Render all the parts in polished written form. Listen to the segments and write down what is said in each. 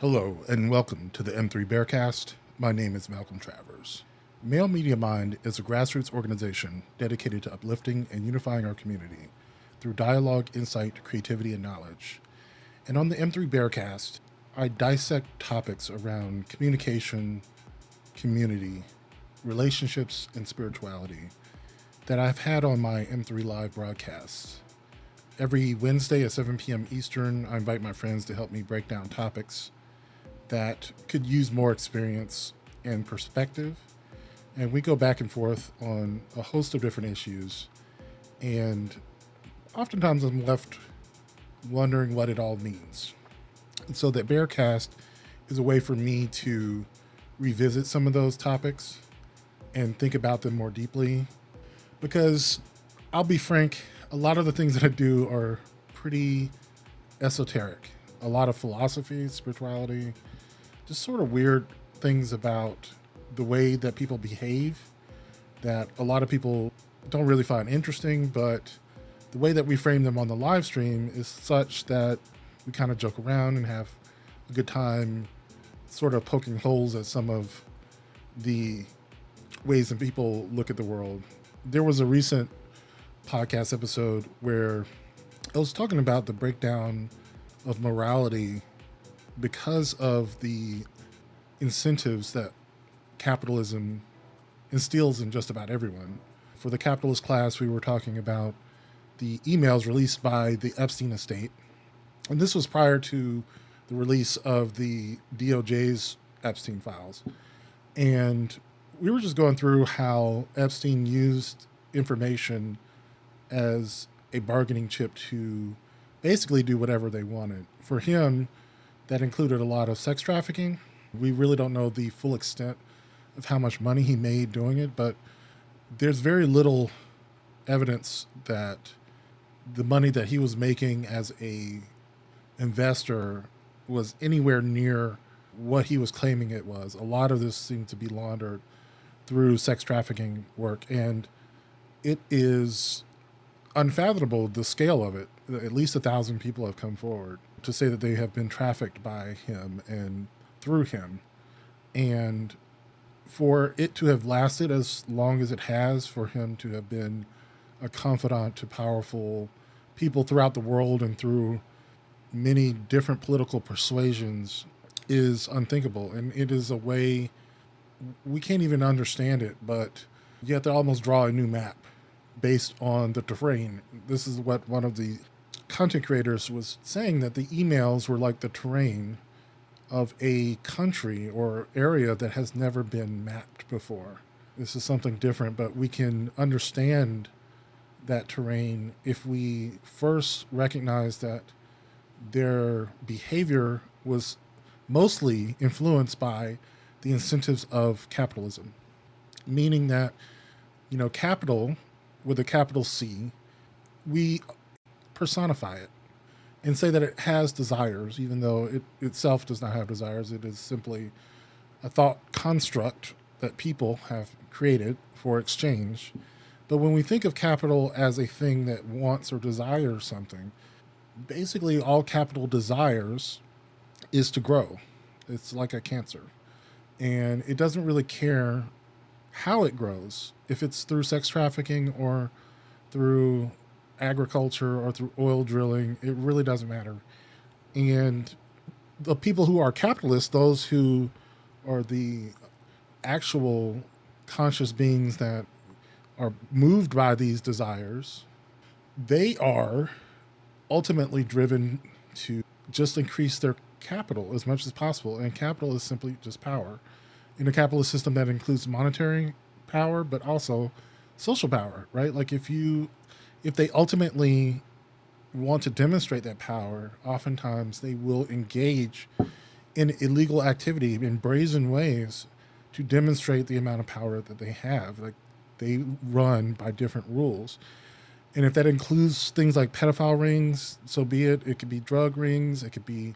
Hello, and welcome to the M3 BearCast. My name is Malcolm Travers. Male Media Mind is a grassroots organization dedicated to uplifting and unifying our community through dialogue, insight, creativity, and knowledge. And on the M3 BearCast, I dissect topics around communication, community, relationships, and spirituality that I've had on my M3 Live broadcasts. Every Wednesday at 7 p.m. Eastern, I invite my friends to help me break down topics that could use more experience and perspective. And we go back and forth on a host of different issues. And oftentimes I'm left wondering what it all means. And so that Bearcast is a way for me to revisit some of those topics and think about them more deeply. Because I'll be frank, a lot of the things that I do are pretty esoteric. A lot of philosophy, spirituality, just sort of weird things about the way that people behave that a lot of people don't really find interesting, but the way that we frame them on the live stream is such that we kind of joke around and have a good time sort of poking holes at some of the ways that people look at the world. There was a recent podcast episode where I was talking about the breakdown of morality because of the incentives that capitalism instills in just about everyone. For the capitalist class, we were talking about the emails released by the Epstein estate. And this was prior to the release of the DOJ's Epstein files. And we were just going through how Epstein used information as a bargaining chip to basically do whatever they wanted. For him, that included a lot of sex trafficking. We really don't know the full extent of how much money he made doing it, but there's very little evidence that the money that he was making as a investor was anywhere near what he was claiming it was. A lot of this seemed to be laundered through sex trafficking work, and it is unfathomable the scale of it. At least 1,000 people have come forward to say that they have been trafficked by him and through him. And for it to have lasted as long as it has, for him to have been a confidant to powerful people throughout the world and through many different political persuasions, is unthinkable. And it is a way we can't even understand it, but you have to almost draw a new map based on the terrain. This is what one of the content creators was saying, that the emails were like the terrain of a country or area that has never been mapped before. This is something different, but we can understand that terrain if we first recognize that their behavior was mostly influenced by the incentives of capitalism, meaning that, capital with a capital C, we personify it and say that it has desires, even though it itself does not have desires. It is simply a thought construct that people have created for exchange. But when we think of capital as a thing that wants or desires something, basically all capital desires is to grow. It's like a cancer. And it doesn't really care how it grows, if it's through sex trafficking or through agriculture or through oil drilling. It really doesn't matter. And the people who are capitalists, those who are the actual conscious beings that are moved by these desires, they are ultimately driven to just increase their capital as much as possible. And capital is simply just power. In a capitalist system, that includes monetary power, but also social power, right? Like if they ultimately want to demonstrate that power, oftentimes they will engage in illegal activity in brazen ways to demonstrate the amount of power that they have. Like they run by different rules. And if that includes things like pedophile rings, so be it. It could be drug rings, it could be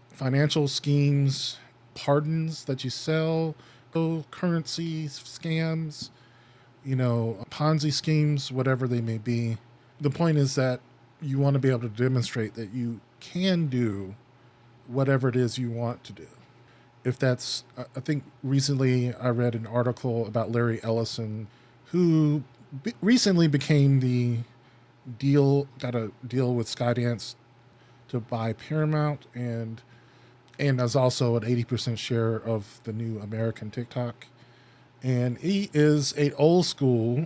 financial schemes, pardons that you sell, currency scams, Ponzi schemes, whatever they may be. The point is that you want to be able to demonstrate that you can do whatever it is you want to do. If that's, I think recently I read an article about Larry Ellison, who recently became got a deal with Skydance to buy Paramount, and has also an 80% share of the new American TikTok. And he is a old school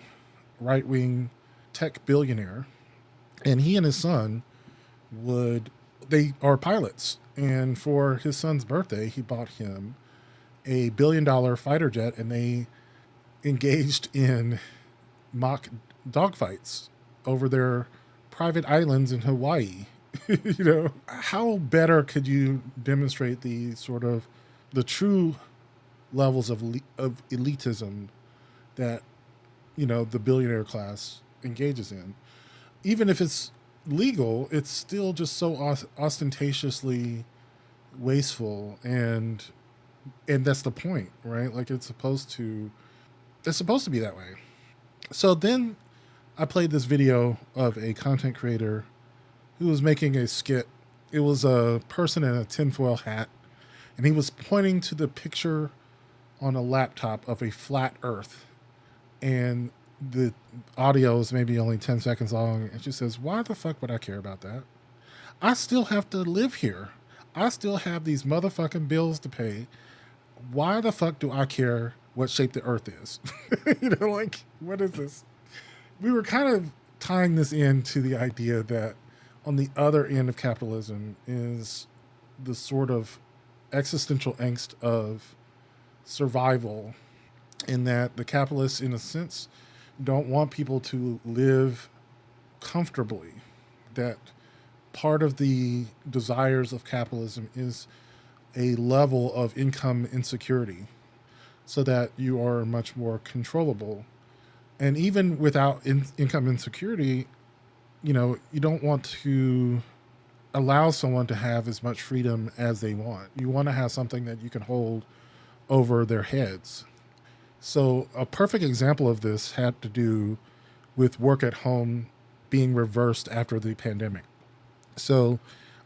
right wing tech billionaire, and he and his son would they are pilots. And for his son's birthday, he bought him a $1 billion fighter jet, and they engaged in mock dogfights over their private islands in Hawaii. How better could you demonstrate the true levels of elitism that the billionaire class engages in? Even if it's legal, it's still just so ostentatiously wasteful, and that's the point, right? Like it's supposed to be that way. So then I played this video of a content creator who was making a skit. It was a person in a tinfoil hat, and he was pointing to the picture on a laptop of a flat Earth, and the audio is maybe only 10 seconds long, and she says, "Why the fuck would I care about that? I still have to live here. I still have these motherfucking bills to pay. Why the fuck do I care what shape the Earth is?" Like, what is this? We were kind of tying this into the idea that on the other end of capitalism is the sort of existential angst of survival, in that the capitalists, in a sense, don't want people to live comfortably. That part of the desires of capitalism is a level of income insecurity so that you are much more controllable. And even without income insecurity, you don't want to allow someone to have as much freedom as they want. You want to have something that you can hold over their heads. So a perfect example of this had to do with work at home being reversed after the pandemic. So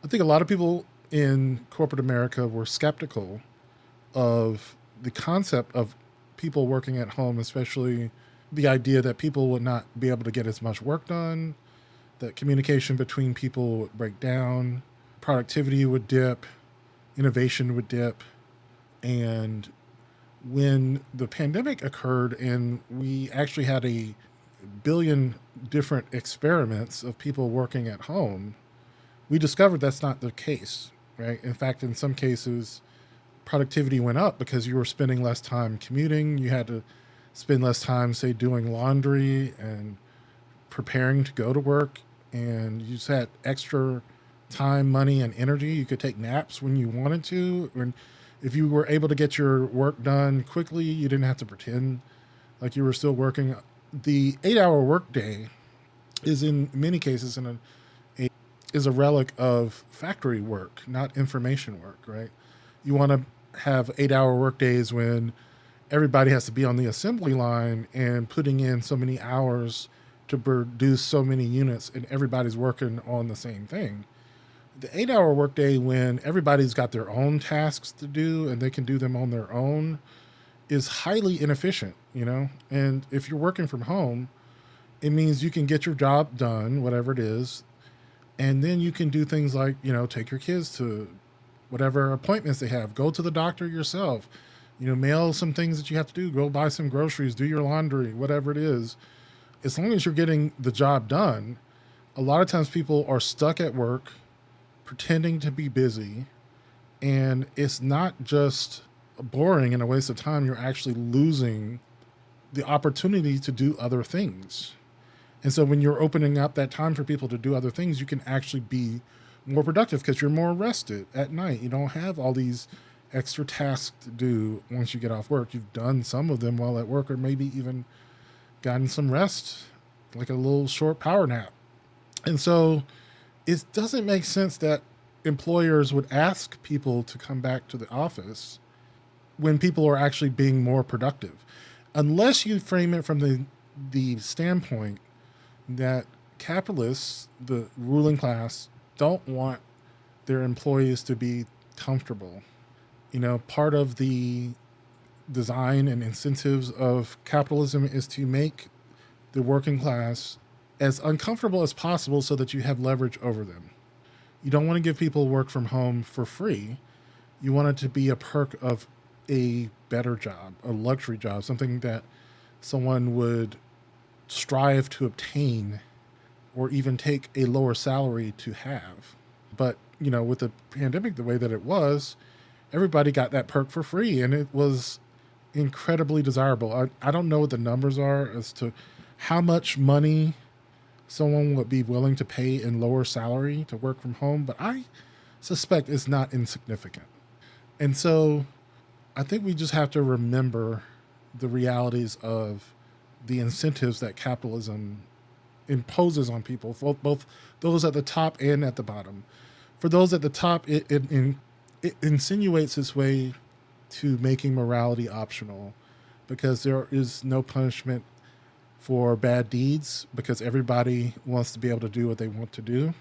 I think a lot of people in corporate America were skeptical of the concept of people working at home, especially the idea that people would not be able to get as much work done, that communication between people would break down, productivity would dip, innovation would dip. And when the pandemic occurred and we actually had a billion different experiments of people working at home, we discovered that's not the case, right? In fact, in some cases, productivity went up because you were spending less time commuting. You had to spend less time, say, doing laundry and preparing to go to work. And you just had extra time, money, and energy. You could take naps when you wanted to. And if you were able to get your work done quickly, you didn't have to pretend like you were still working. The 8-hour workday is, in many cases, is a relic of factory work, not information work, right? You want to have 8-hour workdays when everybody has to be on the assembly line and putting in so many hours to produce so many units, and everybody's working on the same thing. The 8-hour workday, when everybody's got their own tasks to do and they can do them on their own, is highly inefficient, And if you're working from home, it means you can get your job done, whatever it is, and then you can do things like, take your kids to whatever appointments they have, go to the doctor yourself, mail some things that you have to do, go buy some groceries, do your laundry, whatever it is. As long as you're getting the job done, a lot of times people are stuck at work pretending to be busy, and it's not just boring and a waste of time. You're actually losing the opportunity to do other things. And so when you're opening up that time for people to do other things, you can actually be more productive because you're more rested at night. You don't have all these extra tasks to do once you get off work. You've done some of them while at work, or maybe even gotten some rest, like a little short power nap. And so it doesn't make sense that employers would ask people to come back to the office when people are actually being more productive, unless you frame it from the standpoint that capitalists, the ruling class, don't want their employees to be comfortable. Part of the design and incentives of capitalism is to make the working class as uncomfortable as possible so that you have leverage over them. You don't want to give people work from home for free. You want it to be a perk of a better job, a luxury job, something that someone would strive to obtain or even take a lower salary to have. But, with the pandemic the way that it was, everybody got that perk for free, and it was incredibly desirable. I don't know what the numbers are as to how much money someone would be willing to pay in lower salary to work from home, but I suspect it's not insignificant. And so I think we just have to remember the realities of the incentives that capitalism imposes on people, both those at the top and at the bottom. For those at the top, it insinuates its way to making morality optional because there is no punishment for bad deeds because everybody wants to be able to do what they want to do.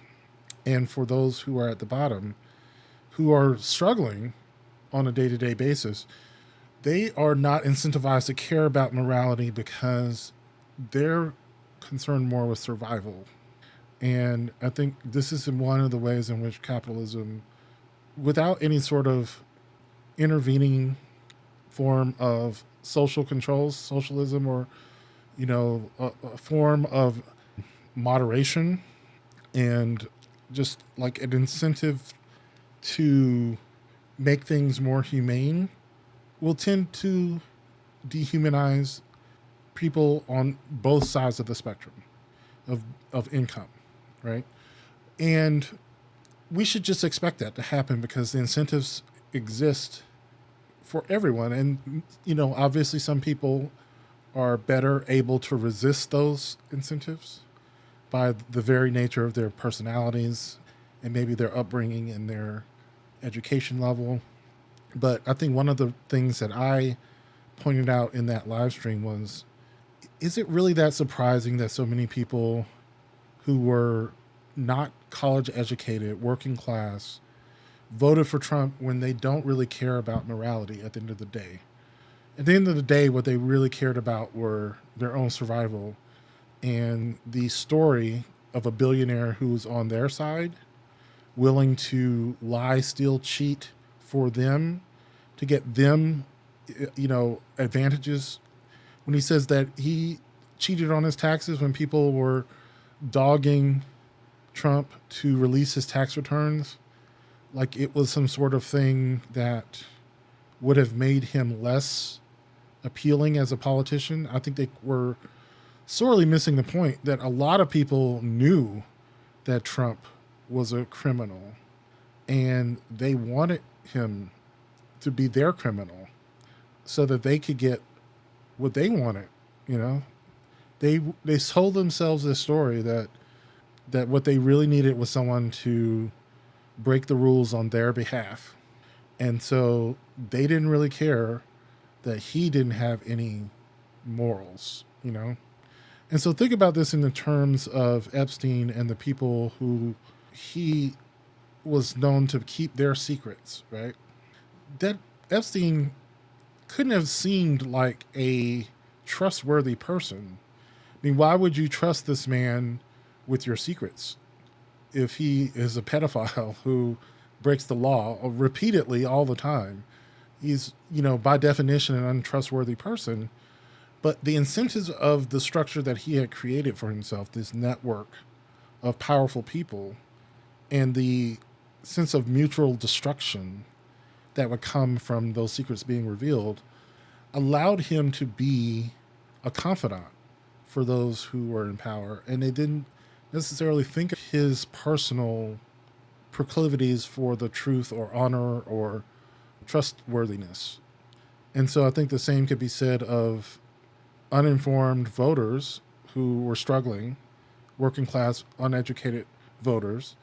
And for those who are at the bottom, who are struggling on a day-to-day basis, they are not incentivized to care about morality because they're concerned more with survival. And I think this is one of the ways in which capitalism, without any sort of intervening form of social controls, socialism, or a form of moderation and just like an incentive to make things more humane, will tend to dehumanize people on both sides of the spectrum of income, right? And we should just expect that to happen because the incentives exist for everyone. And, obviously some people are better able to resist those incentives by the very nature of their personalities and maybe their upbringing and their education level. But I think one of the things that I pointed out in that live stream was, is it really that surprising that so many people who were not college educated, working class, voted for Trump when they don't really care about morality at the end of the day? At the end of the day, what they really cared about were their own survival and the story of a billionaire who's on their side, willing to lie, steal, cheat for them to get them, advantages. When he says that he cheated on his taxes when people were dogging Trump to release his tax returns, like it was some sort of thing that would have made him less appealing as a politician. I think they were sorely missing the point that a lot of people knew that Trump was a criminal and they wanted him to be their criminal so that they could get what they wanted. They sold themselves this story that what they really needed was someone to break the rules on their behalf. And so they didn't really care that he didn't have any morals, And so think about this in the terms of Epstein and the people who he was known to keep their secrets, right? That Epstein couldn't have seemed like a trustworthy person. I mean, why would you trust this man with your secrets if he is a pedophile who breaks the law repeatedly all the time? He's, by definition, an untrustworthy person. But the incentives of the structure that he had created for himself, this network of powerful people, and the sense of mutual destruction that would come from those secrets being revealed, allowed him to be a confidant for those who were in power. And they didn't necessarily think of his personal proclivities for the truth or honor or trustworthiness. And so I think the same could be said of uninformed voters who were struggling, working class, uneducated voters,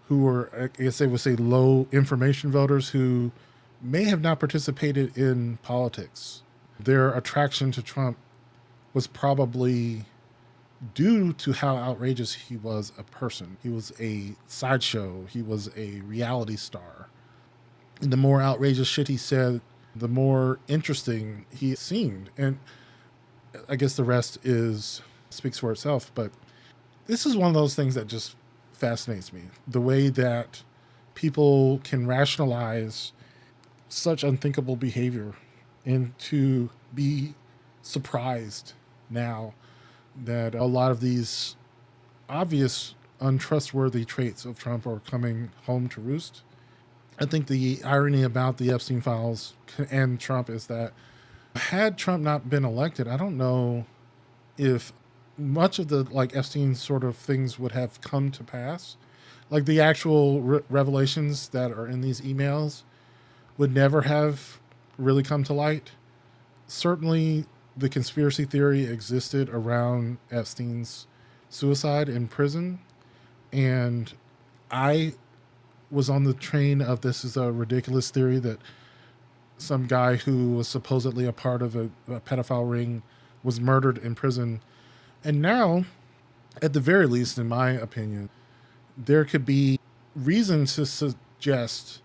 who were, I guess they would say, low information voters who may have not participated in politics. Their attraction to Trump was probably due to how outrageous he was a person. He was a sideshow. He was a reality star. And the more outrageous shit he said, the more interesting he seemed. And I guess the rest is speaks for itself. But this is one of those things that just fascinates me. The way that people can rationalize such unthinkable behavior and to be surprised now that a lot of these obvious untrustworthy traits of Trump are coming home to roost. I think the irony about the Epstein files and Trump is that had Trump not been elected, I don't know if much of the like Epstein sort of things would have come to pass. Like the actual revelations that are in these emails would never have really come to light. Certainly, the conspiracy theory existed around Epstein's suicide in prison, and I was on the train of this is a ridiculous theory that some guy who was supposedly a part of a pedophile ring was murdered in prison. And now, at the very least, in my opinion, there could be reason to suggest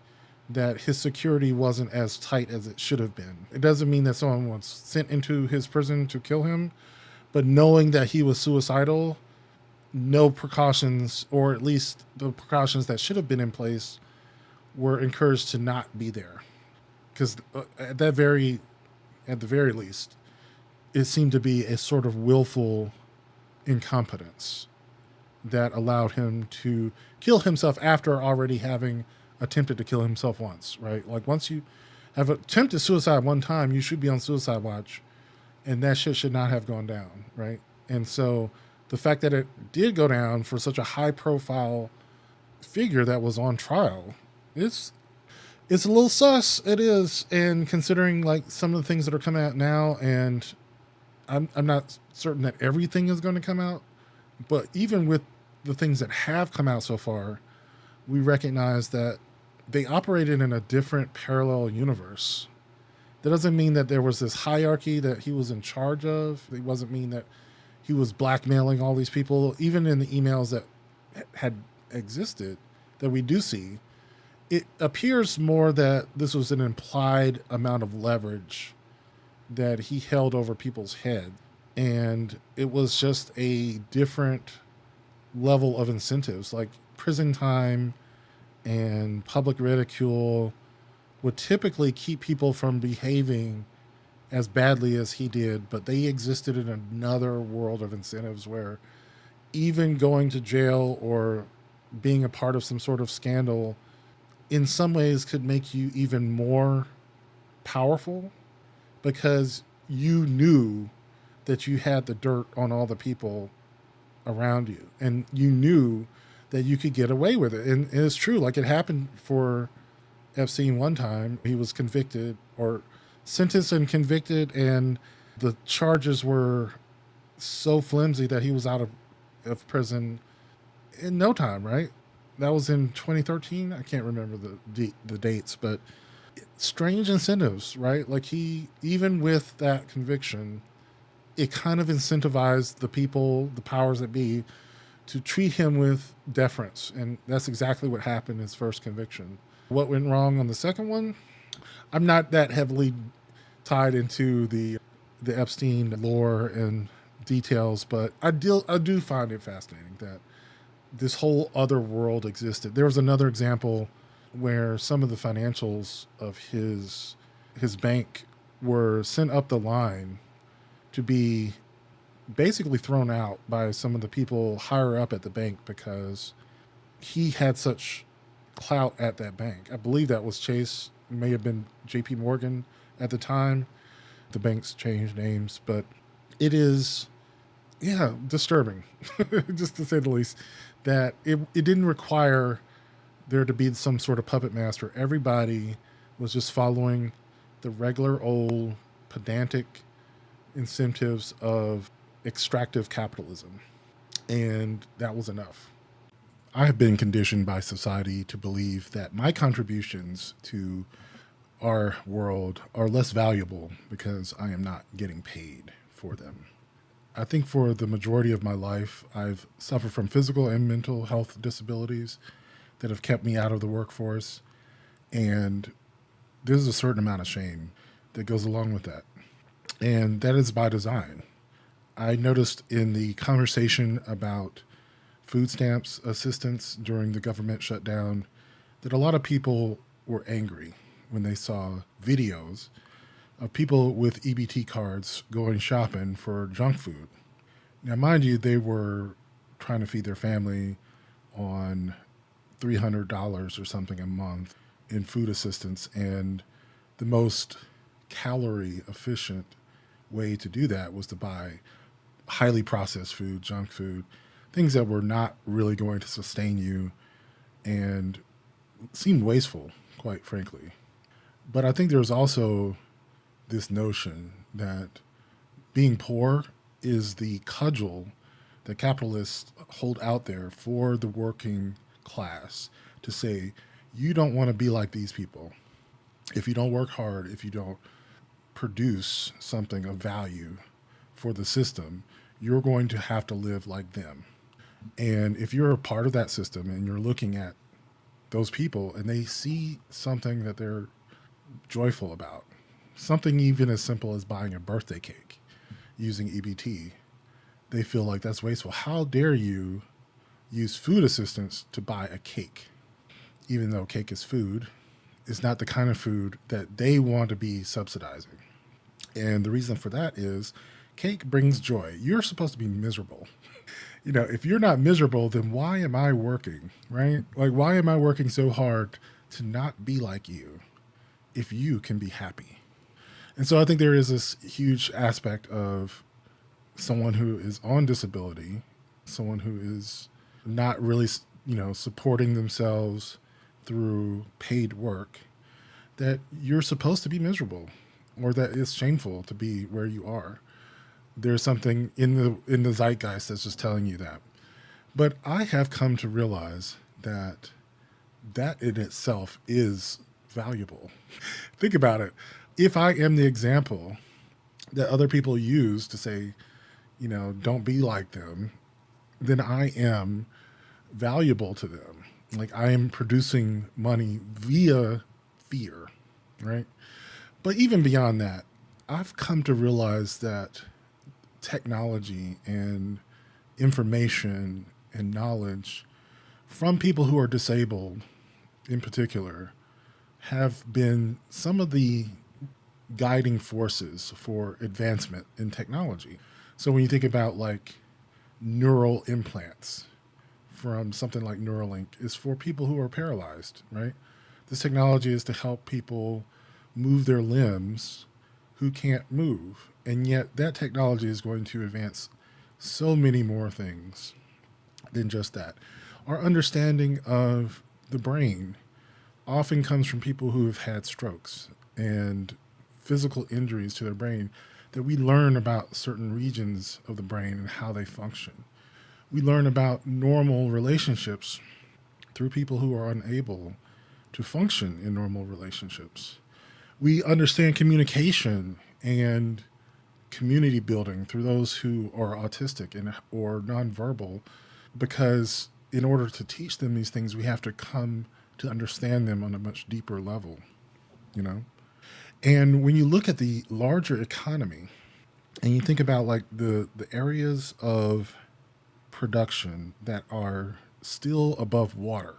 that his security wasn't as tight as it should have been. It doesn't mean that someone was sent into his prison to kill him, but knowing that he was suicidal, no precautions, or at least the precautions that should have been in place, were encouraged to not be there. Because at the very least, it seemed to be a sort of willful incompetence that allowed him to kill himself after already having attempted to kill himself once, right? Like once you have attempted suicide one time, you should be on suicide watch, and that shit should not have gone down, right? And so the fact that it did go down for such a high profile figure that was on trial, it's a little sus. It is. And considering like some of the things that are coming out now, and I'm not certain that everything is going to come out, but even with the things that have come out so far, we recognize that they operated in a different parallel universe. That doesn't mean that there was this hierarchy that he was in charge of. It doesn't mean that he was blackmailing all these people. Even in the emails that had existed that we do see, it appears more that this was an implied amount of leverage that he held over people's head. And it was just a different level of incentives, like prison time and public ridicule would typically keep people from behaving as badly as he did, but they existed in another world of incentives where even going to jail or being a part of some sort of scandal in some ways could make you even more powerful because you knew that you had the dirt on all the people around you and you knew that you could get away with it. And it's true. Like it happened for Epstein one time. He was convicted or sentenced and convicted, and the charges were so flimsy that he was out of prison in no time, right? That was in 2013. I can't remember the dates, but strange incentives, right? Like he, even with that conviction, it kind of incentivized the people, the powers that be, to treat him with deference. And that's exactly what happened in his first conviction. What went wrong on the second one? I'm not that heavily tied into the Epstein lore and details, but I do find it fascinating that this whole other world existed. There was another example where some of the financials of his bank were sent up the line to be basically thrown out by some of the people higher up at the bank because he had such clout at that bank. I believe that was Chase, it may have been JP Morgan at the time. The banks changed names, but it is, yeah, disturbing, just to say the least, that it didn't require there to be some sort of puppet master. Everybody was just following the regular old pedantic incentives of extractive capitalism. And that was enough. I have been conditioned by society to believe that my contributions to our world are less valuable because I am not getting paid for them. I think for the majority of my life, I've suffered from physical and mental health disabilities that have kept me out of the workforce. And there's a certain amount of shame that goes along with that. And that is by design. I noticed in the conversation about food stamps assistance during the government shutdown that a lot of people were angry when they saw videos of people with EBT cards going shopping for junk food. Now, mind you, they were trying to feed their family on $300 or something a month in food assistance, and the most calorie efficient way to do that was to buy highly processed food, junk food, things that were not really going to sustain you and seemed wasteful, quite frankly. But I think there's also this notion that being poor is the cudgel that capitalists hold out there for the working class to say, you don't want to be like these people. If you don't work hard, if you don't produce something of value for the system, you're going to have to live like them. And if you're a part of that system and you're looking at those people and they see something that they're joyful about, something even as simple as buying a birthday cake using EBT, they feel like that's wasteful. How dare you use food assistance to buy a cake? Even though cake is food, it's not the kind of food that they want to be subsidizing. And the reason for that is cake brings joy. You're supposed to be miserable. If you're not miserable, then why am I working, right? Like, why am I working so hard to not be like you if you can be happy? And so I think there is this huge aspect of someone who is on disability, someone who is not really, supporting themselves through paid work, that you're supposed to be miserable or that it's shameful to be where you are. There's something in the zeitgeist that's just telling you that. But I have come to realize that in itself is valuable. Think about it. If I am the example that other people use to say, don't be like them, then I am valuable to them. Like, I am producing money via fear, right? But even beyond that, I've come to realize that technology and information and knowledge from people who are disabled in particular have been some of the guiding forces for advancement in technology. So when you think about like neural implants from something like Neuralink is for people who are paralyzed, right? This technology is to help people move their limbs who can't move. And yet that technology is going to advance so many more things than just that. Our understanding of the brain often comes from people who have had strokes and physical injuries to their brain, that we learn about certain regions of the brain and how they function. We learn about normal relationships through people who are unable to function in normal relationships. We understand communication and community building through those who are autistic or nonverbal, because in order to teach them these things, we have to come to understand them on a much deeper level, you know? And when you look at the larger economy and you think about like the areas of production that are still above water,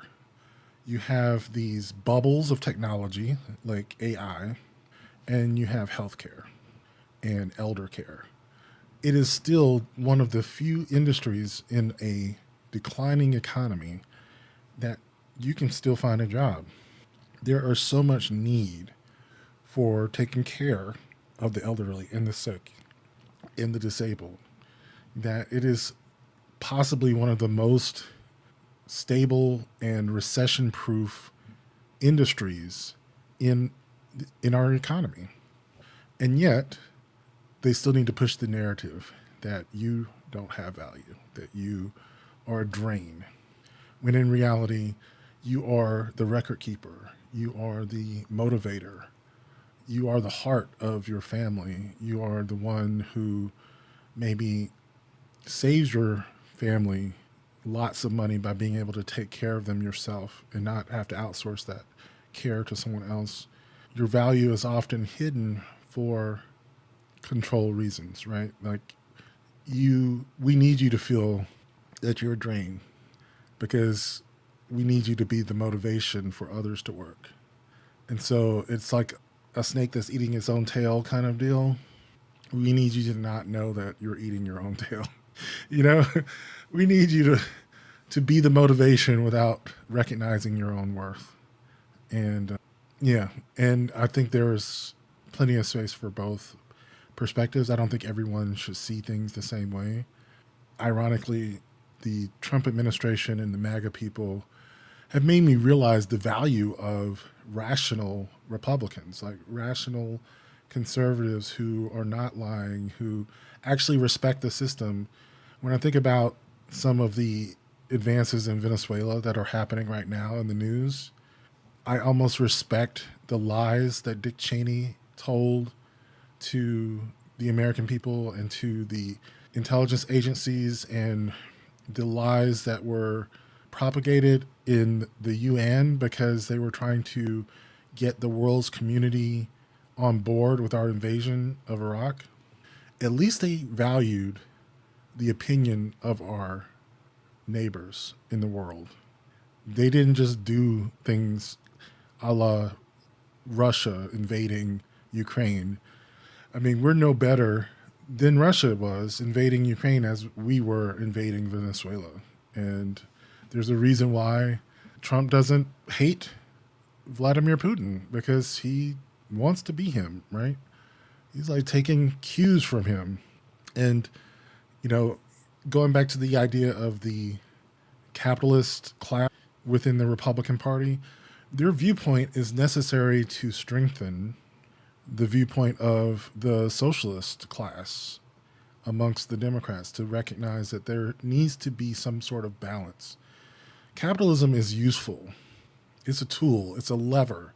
you have these bubbles of technology like AI, and you have healthcare and elder care. It is still one of the few industries in a declining economy that you can still find a job. There are so much need for taking care of the elderly and the sick and the disabled that it is possibly one of the most stable and recession-proof industries in our economy. And yet, they still need to push the narrative that you don't have value, that you are a drain, when in reality, you are the record keeper, you are the motivator, you are the heart of your family, you are the one who maybe saves your family lots of money by being able to take care of them yourself and not have to outsource that care to someone else. your value is often hidden for control reasons, right? Like we need you to feel that you're drained because we need you to be the motivation for others to work. And so it's like a snake that's eating its own tail kind of deal. We need you to not know that you're eating your own tail. You know, we need you to be the motivation without recognizing your own worth. And yeah, and I think there's plenty of space for both perspectives. I don't think everyone should see things the same way. Ironically, the Trump administration and the MAGA people have made me realize the value of rational Republicans, like rational conservatives who are not lying, who actually respect the system. When I think about some of the advances in Venezuela that are happening right now in the news, I almost respect the lies that Dick Cheney told to the American people and to the intelligence agencies, and the lies that were propagated in the UN because they were trying to get the world's community on board with our invasion of Iraq. At least they valued the opinion of our neighbors in the world. They didn't just do things a la Russia invading Ukraine. I mean, we're no better than Russia was invading Ukraine as we were invading Venezuela. And there's a reason why Trump doesn't hate Vladimir Putin, because he wants to be him, right? He's like taking cues from him. And, you know, going back to the idea of the capitalist class within the Republican Party, their viewpoint is necessary to strengthen the viewpoint of the socialist class amongst the Democrats, to recognize that there needs to be some sort of balance. Capitalism is useful. It's a tool. It's a lever.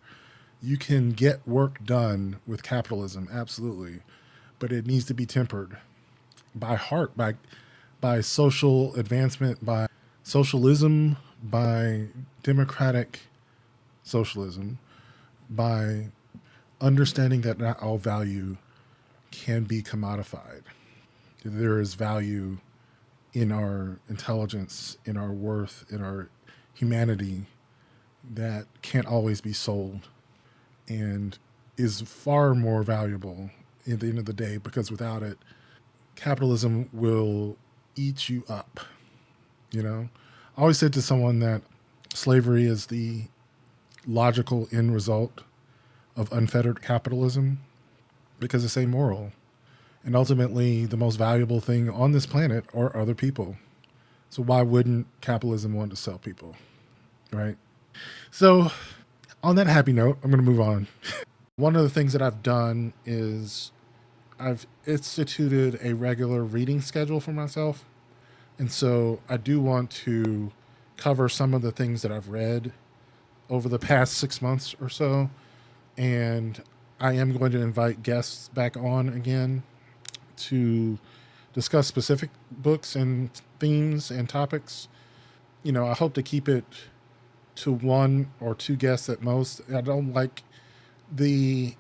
You can get work done with capitalism, absolutely, but it needs to be tempered by heart, by social advancement, by socialism, by democratic socialism, by understanding that not all value can be commodified. There is value in our intelligence, in our worth, in our humanity that can't always be sold, and is far more valuable at the end of the day, because without it, capitalism will eat you up. You know, I always said to someone that slavery is the logical end result of unfettered capitalism because it's amoral. And ultimately, the most valuable thing on this planet are other people. So why wouldn't capitalism want to sell people, right? So on that happy note, I'm going to move on. One of the things that I've done is I've instituted a regular reading schedule for myself. And so I do want to cover some of the things that I've read over the past 6 months or so. And I am going to invite guests back on again to discuss specific books and themes and topics. You know, I hope to keep it to one or two guests at most. I don't like the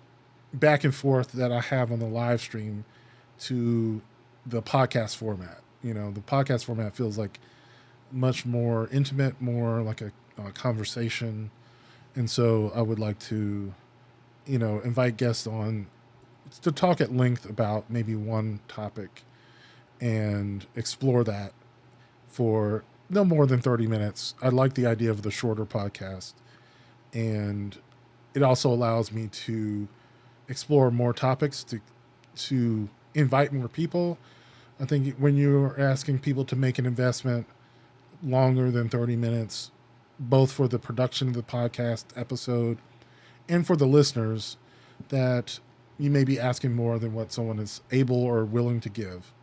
back and forth that I have on the live stream to the podcast format. You know, the podcast format feels like much more intimate, more like a conversation. And so I would like to, you know, invite guests on to talk at length about maybe one topic and explore that for no more than 30 minutes. I like the idea of the shorter podcast, and it also allows me to explore more topics, to invite more people. I think when you're asking people to make an investment longer than 30 minutes, both for the production of the podcast episode and for the listeners, that you may be asking more than what someone is able or willing to give.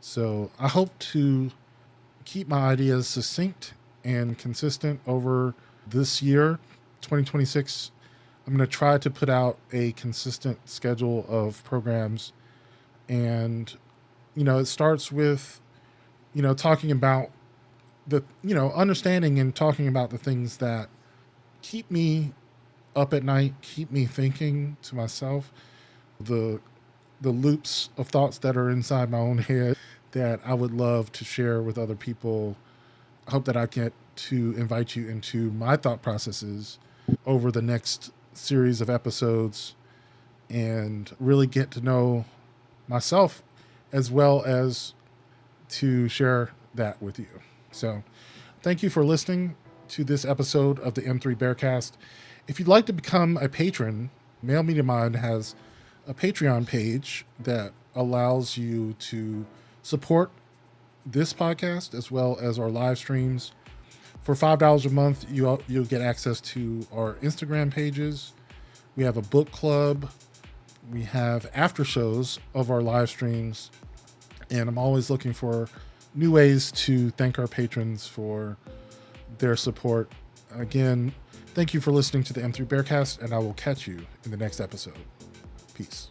So I hope to keep my ideas succinct and consistent over this year, 2026. I'm going to try to put out a consistent schedule of programs. And, you know, it starts with, you know, talking about understanding and talking about the things that keep me up at night, keep me thinking to myself, the loops of thoughts that are inside my own head that I would love to share with other people. I hope that I get to invite you into my thought processes over the next series of episodes and really get to know myself as well as to share that with you. So thank you for listening to this episode of the M3 BearCast. If you'd like to become a patron, Male Media Mind has a Patreon page that allows you to support this podcast as well as our live streams. For $5 a month, you'll get access to our Instagram pages. We have a book club. We have after shows of our live streams. And I'm always looking for new ways to thank our patrons for their support. Again, thank you for listening to the M3 BearCast, and I will catch you in the next episode. Peace.